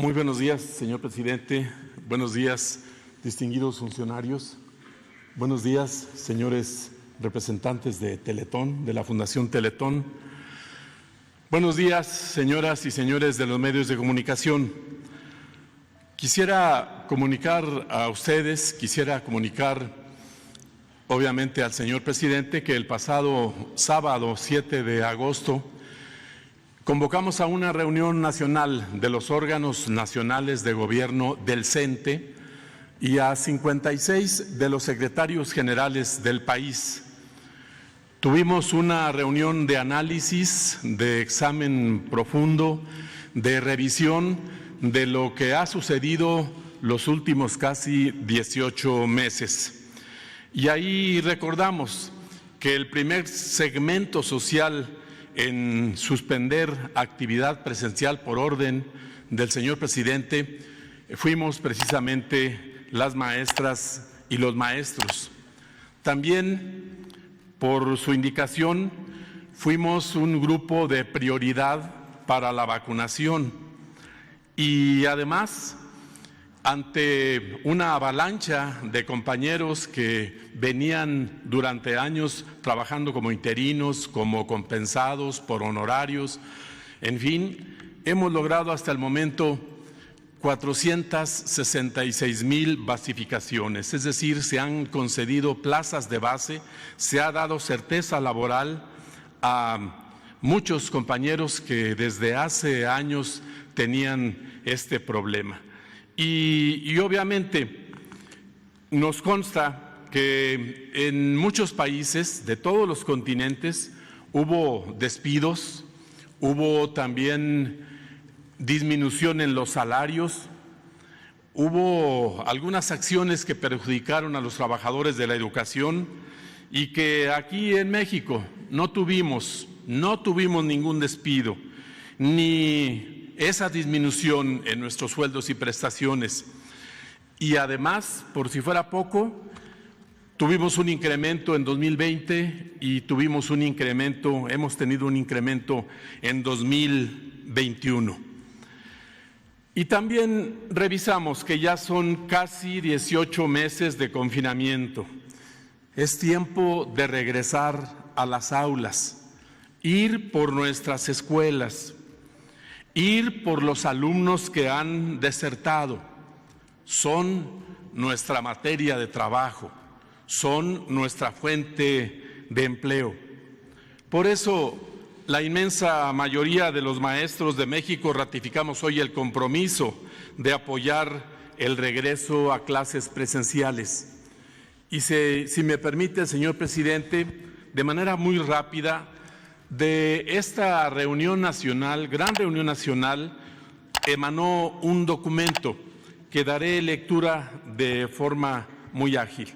Muy buenos días, señor presidente. Buenos días, distinguidos funcionarios. Buenos días, señores representantes de Teletón, de la Fundación Teletón. Buenos días, señoras y señores de los medios de comunicación. Quisiera comunicar a ustedes, obviamente al señor presidente, que el pasado sábado 7 de agosto convocamos a una reunión nacional de los órganos nacionales de gobierno del CENTE y a 56 de los secretarios generales del país. Tuvimos una reunión de análisis, de examen profundo, de revisión de lo que ha sucedido los últimos casi 18 meses. Y ahí recordamos que el primer segmento social en suspender actividad presencial por orden del señor presidente fuimos precisamente las maestras y los maestros. También, por su indicación, fuimos un grupo de prioridad para la vacunación y además, ante una avalancha de compañeros que venían durante años trabajando como interinos, como compensados por honorarios, en fin, hemos logrado hasta el momento 466,000 basificaciones, es decir, se han concedido plazas de base, se ha dado certeza laboral a muchos compañeros que desde hace años tenían este problema. Y obviamente nos consta que en muchos países de todos los continentes hubo despidos, hubo también disminución en los salarios, hubo algunas acciones que perjudicaron a los trabajadores de la educación y que aquí en México no tuvimos ningún despido, ni esa disminución en nuestros sueldos y prestaciones. Y además, por si fuera poco, tuvimos un incremento en 2020 y hemos tenido un incremento en 2021. Y también revisamos que ya son casi 18 meses de confinamiento. Es tiempo de regresar a las aulas, ir por nuestras escuelas, ir por los alumnos que han desertado. Son nuestra materia de trabajo, son nuestra fuente de empleo. Por eso, la inmensa mayoría de los maestros de México ratificamos hoy el compromiso de apoyar el regreso a clases presenciales. Y si me permite, señor presidente, de manera muy rápida, de esta reunión nacional, gran reunión nacional, emanó un documento que daré lectura de forma muy ágil.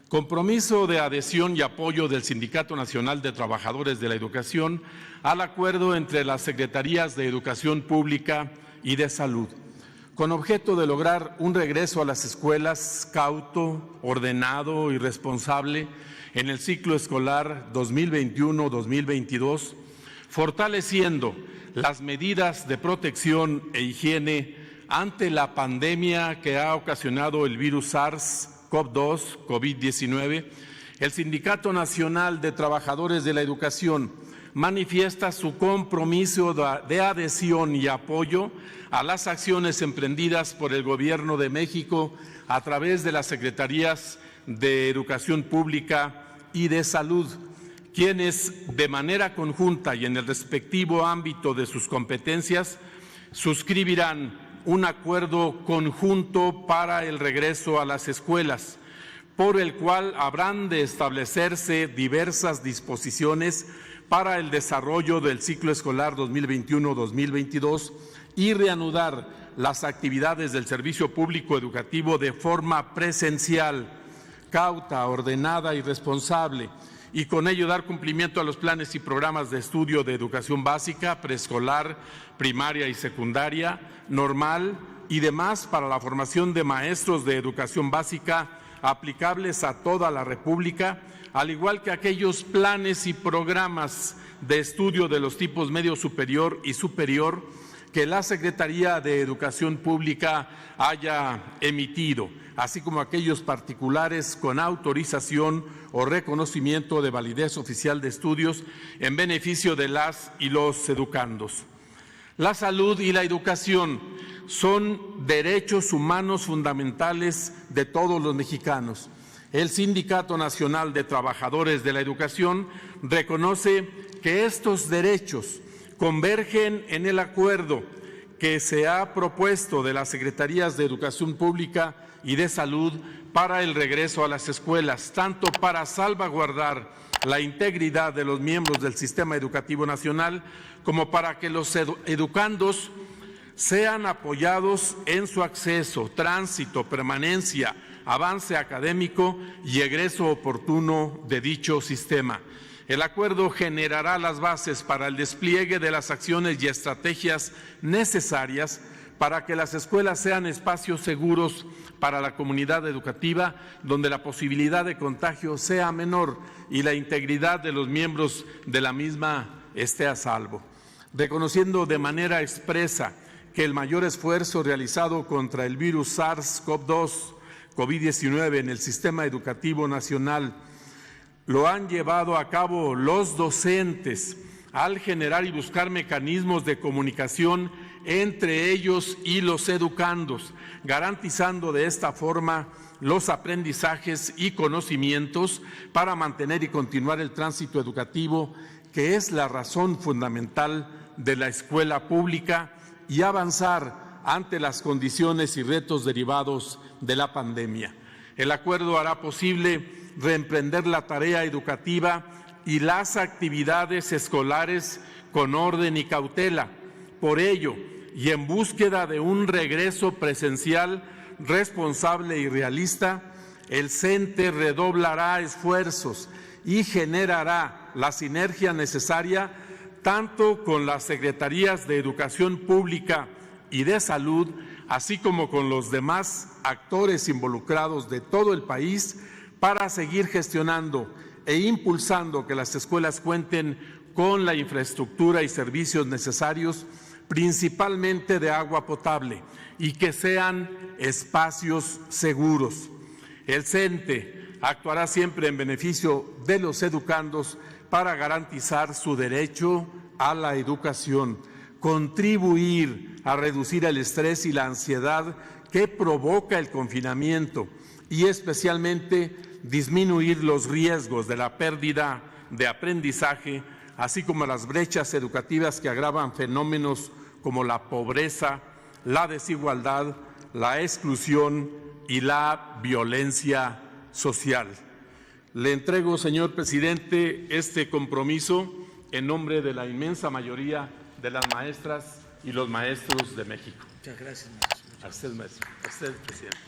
Compromiso de adhesión y apoyo del Sindicato Nacional de Trabajadores de la Educación al acuerdo entre las Secretarías de Educación Pública y de Salud, con objeto de lograr un regreso a las escuelas cauto, ordenado y responsable en el ciclo escolar 2021-2022, fortaleciendo las medidas de protección e higiene ante la pandemia que ha ocasionado el virus SARS-CoV-2, COVID-19. El Sindicato Nacional de Trabajadores de la Educación manifiesta su compromiso de adhesión y apoyo a las acciones emprendidas por el Gobierno de México a través de las Secretarías de Educación Pública y de Salud, quienes de manera conjunta y en el respectivo ámbito de sus competencias suscribirán un acuerdo conjunto para el regreso a las escuelas, por el cual habrán de establecerse diversas disposiciones para el desarrollo del ciclo escolar 2021-2022 y reanudar las actividades del servicio público educativo de forma presencial, cauta, ordenada y responsable, y con ello dar cumplimiento a los planes y programas de estudio de educación básica, preescolar, primaria y secundaria, normal y demás para la formación de maestros de educación básica aplicables a toda la República, al igual que aquellos planes y programas de estudio de los tipos medio superior y superior que la Secretaría de Educación Pública haya emitido, así como aquellos particulares con autorización o reconocimiento de validez oficial de estudios en beneficio de las y los educandos. La salud y la educación son derechos humanos fundamentales de todos los mexicanos. El Sindicato Nacional de Trabajadores de la Educación reconoce que estos derechos convergen en el acuerdo que se ha propuesto de las Secretarías de Educación Pública y de Salud para el regreso a las escuelas, tanto para salvaguardar la integridad de los miembros del Sistema Educativo Nacional como para que los educandos sean apoyados en su acceso, tránsito, permanencia, avance académico y egreso oportuno de dicho sistema. El acuerdo generará las bases para el despliegue de las acciones y estrategias necesarias para que las escuelas sean espacios seguros para la comunidad educativa, donde la posibilidad de contagio sea menor y la integridad de los miembros de la misma esté a salvo. Reconociendo de manera expresa que el mayor esfuerzo realizado contra el virus SARS-CoV-2, COVID-19 en el sistema educativo nacional lo han llevado a cabo los docentes al generar y buscar mecanismos de comunicación entre ellos y los educandos, garantizando de esta forma los aprendizajes y conocimientos para mantener y continuar el tránsito educativo, que es la razón fundamental de la escuela pública, y avanzar ante las condiciones y retos derivados de la pandemia. El acuerdo hará posible reemprender la tarea educativa y las actividades escolares con orden y cautela. Por ello, y en búsqueda de un regreso presencial responsable y realista, el CENTE redoblará esfuerzos y generará la sinergia necesaria tanto con las Secretarías de Educación Pública y de Salud, así como con los demás actores involucrados de todo el país, para seguir gestionando e impulsando que las escuelas cuenten con la infraestructura y servicios necesarios, principalmente de agua potable, y que sean espacios seguros. El CENTE actuará siempre en beneficio de los educandos para garantizar su derecho a la educación, contribuir a reducir el estrés y la ansiedad que provoca el confinamiento y especialmente disminuir los riesgos de la pérdida de aprendizaje, así como las brechas educativas que agravan fenómenos como la pobreza, la desigualdad, la exclusión y la violencia social. Le entrego, señor presidente, este compromiso en nombre de la inmensa mayoría de las maestras y los maestros de México. Muchas gracias, maestro. A usted, maestro. A usted, presidente.